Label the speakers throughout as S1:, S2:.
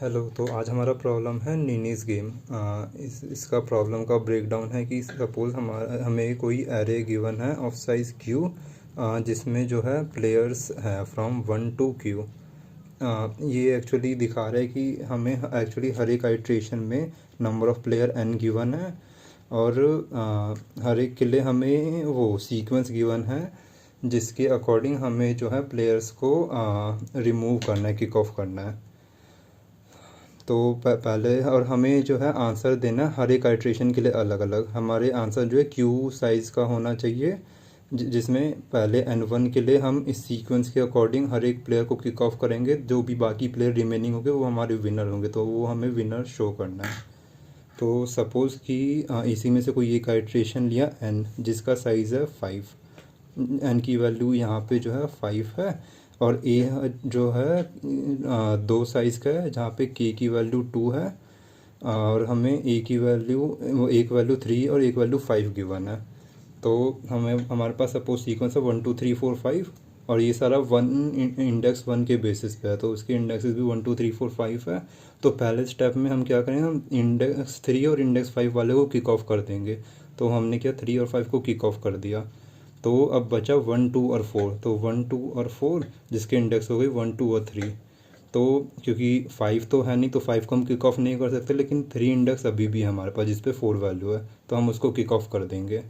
S1: Hello. तो आज हमारा प्रॉब्लम है नीनीज गेम। इसका प्रॉब्लम का ब्रेकडाउन है कि सपोज़ हमें कोई एरे गिवन है ऑफ साइज़ क्यू, जिसमें जो है प्लेयर्स हैं फ्रॉम 1 to Q। ये एक्चुअली दिखा रहा है कि हमें एक्चुअली हर एक आइट्रेशन में number of player n given है, और हर एक के लिए हमें वो सीक्वेंस गिवन है जिसके अकॉर्डिंग हमें जो है प्लेयर्स को रिमूव करना है, किक ऑफ करना है। तो पहले और हमें जो है आंसर देना हर एक आइट्रेशन के लिए अलग अलग। हमारे आंसर जो है क्यू साइज़ का होना चाहिए, जिसमें पहले n1 के लिए हम इस सीक्वेंस के अकॉर्डिंग हर एक प्लेयर को किक ऑफ करेंगे। जो भी बाकी प्लेयर रिमेनिंग होंगे वो हमारे विनर होंगे, तो वो हमें विनर शो करना है। तो सपोज़ कि इसी में से कोई एक आइट्रेशन लिया n, जिसका साइज़ है 5। n की वैल्यू यहाँ पे जो है 5 है, और a जो है 2 साइज़ का है, जहाँ पे k की वैल्यू 2 है, और हमें a की वैल्यू एक वैल्यू 3 और एक वैल्यू 5 गिवन है। तो हमारे पास सपोज सीक्वेंस है 1 2 3 4 5, और ये सारा इंडेक्स 1 के बेसिस पे है, तो उसके इंडेक्सेस भी 1 2 3 4 5 है। तो पहले स्टेप में हम क्या करेंगे, हम इंडेक्स 3 और इंडेक्स 5 वाले को किक ऑफ कर देंगे। तो हमने क्या 3 और 5 को किक ऑफ कर दिया। तो अब बचा 1 2 और 4। तो 1 2 और 4 जिसके इंडेक्स हो गई 1 2 और 3। तो क्योंकि 5 तो है नहीं, तो 5 को हम किक ऑफ नहीं कर सकते, लेकिन 3 इंडेक्स अभी भी है हमारे पास जिस पे 4 वैल्यू है, तो हम उसको किक ऑफ कर देंगे।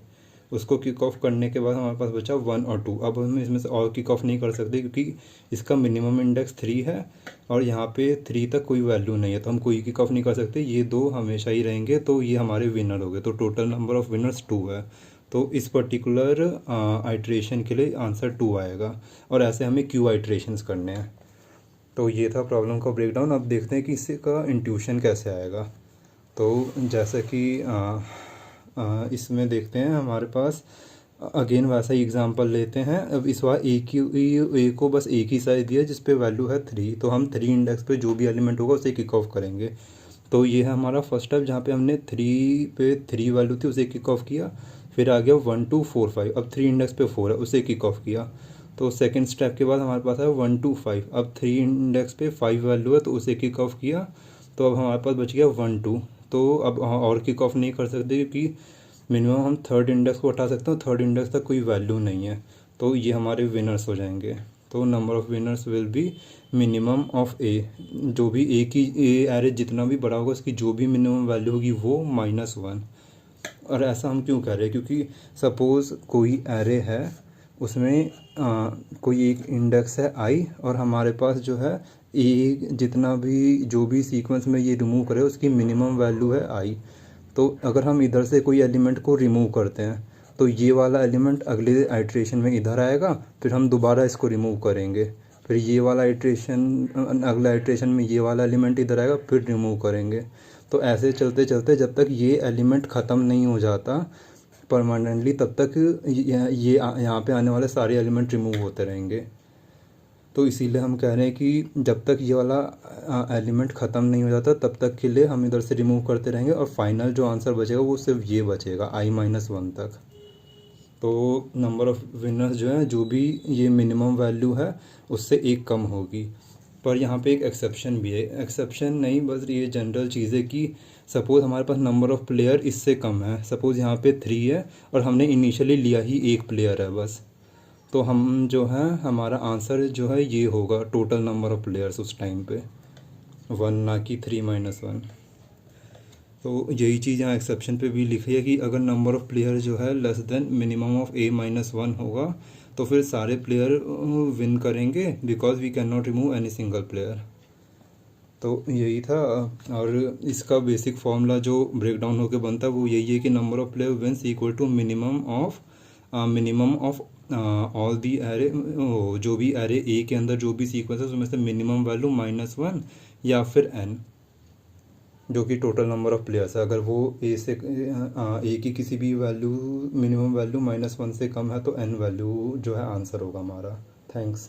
S1: उसको किक ऑफ करने के बाद हमारे पास बचा 1 और 2। अब हम इसमें से और किक ऑफ नहीं कर सकते, क्योंकि इसका मिनिमम इंडेक्स 3 है और यहाँ पे 3 तक कोई वैल्यू नहीं है, तो हम कोई किक ऑफ नहीं कर सकते। ये दो हमेशा ही रहेंगे, तो ये हमारे विनर हो गए। तो टोटल नंबर ऑफ़ विनर्स 2 है। तो इस पर्टिकुलर आइट्रेशन के लिए आंसर 2 आएगा, और ऐसे हमें क्यू आइट्रेशंस करने हैं। तो ये था प्रॉब्लम का ब्रेकडाउन। अब देखते हैं कि इसका इंट्यूशन कैसे आएगा। तो जैसे कि इसमें देखते हैं हमारे पास अगेन वैसा ही एग्जांपल लेते हैं। अब इस बार ए को बस एक ही साइज दिया जिस पे वैल्यू है 3, तो हम 3 इंडेक्स पे जो भी एलिमेंट होगा उसे किक ऑफ करेंगे। तो ये है हमारा फर्स्ट स्टेप, जहाँ पे हमने 3 पे 3 वैल्यू थी उसे किक ऑफ किया। फिर आ गया 1 2 4 5, अब 3 इंडेक्स पे 4 है उसे किक ऑफ किया। तो सेकेंड स्टेप के बाद हमारे पास है 1 2 5, अब 3 इंडेक्स पे 5 वैल्यू है तो उसे किक ऑफ किया। तो अब हमारे पास बच गया 1 2। तो अब और किक ऑफ नहीं कर सकते, क्योंकि मिनिमम हम थर्ड इंडेक्स को हटा सकते हैं, थर्ड इंडेक्स तक कोई वैल्यू नहीं है। तो ये हमारे विनर्स हो जाएंगे। तो number of winners will be minimum of A. जो भी ए की एरे जितना भी बड़ा होगा उसकी जो भी मिनिमम वैल्यू होगी वो -1। और ऐसा हम क्यों कह रहे हैं, क्योंकि सपोज़ कोई एरे है, उसमें कोई एक इंडेक्स है आई, और हमारे पास जो है ए जितना भी जो भी सीक्वेंस में ये रिमूव करे उसकी मिनिमम वैल्यू है आई। तो अगर हम इधर से कोई एलिमेंट को रिमूव करते हैं तो ये वाला एलिमेंट अगले आइट्रेशन में इधर आएगा, फिर हम दोबारा इसको रिमूव करेंगे, फिर ये वाला आइट्रेशन अगला आइट्रेशन में ये वाला एलिमेंट इधर आएगा, फिर रिमूव करेंगे। तो ऐसे चलते चलते जब तक ये एलिमेंट ख़त्म नहीं हो जाता परमानेंटली, तब तक ये यहाँ पे आने वाले सारे एलिमेंट रिमूव होते रहेंगे। तो इसीलिए हम कह रहे हैं कि जब तक ये वाला एलिमेंट ख़त्म नहीं हो जाता तब तक के लिए हम इधर से रिमूव करते रहेंगे, और फाइनल जो आंसर बचेगा वो सिर्फ ये बचेगा i-1 तक। तो नंबर ऑफ़ विनर्स जो है, जो भी ये मिनिमम वैल्यू है उससे एक कम होगी। पर यहाँ पे एक एक्सेप्शन भी है। एक्सेप्शन नहीं, बस ये जनरल चीज़ है कि सपोज़ हमारे पास नंबर ऑफ़ प्लेयर इससे कम है। सपोज़ यहाँ पे 3 है और हमने इनिशियली लिया ही एक प्लेयर है बस, तो हम जो है हमारा आंसर जो है ये होगा टोटल नंबर ऑफ़ प्लेयर्स उस टाइम पे 1, ना कि 3 - 1। तो यही चीज़ यहाँ एक्सेप्शन पे भी लिखी है कि अगर नंबर ऑफ़ प्लेयर जो है less than minimum of a-1 होगा तो फिर सारे प्लेयर विन करेंगे, because we can not remove any single player. तो यही था। और इसका बेसिक फॉर्मूला जो ब्रेकडाउन होकर बनता है वो यही है कि number of player wins equal to minimum of all the array, जो भी एरे ए के अंदर जो भी सीक्वेंस है उसमें से मिनिमम वैल्यू -1 या फिर n, जो कि टोटल नंबर ऑफ़ प्लेयर्स है। अगर वो ए की किसी भी वैल्यू मिनिमम वैल्यू -1 से कम है तो n वैल्यू जो है आंसर होगा हमारा। थैंक्स।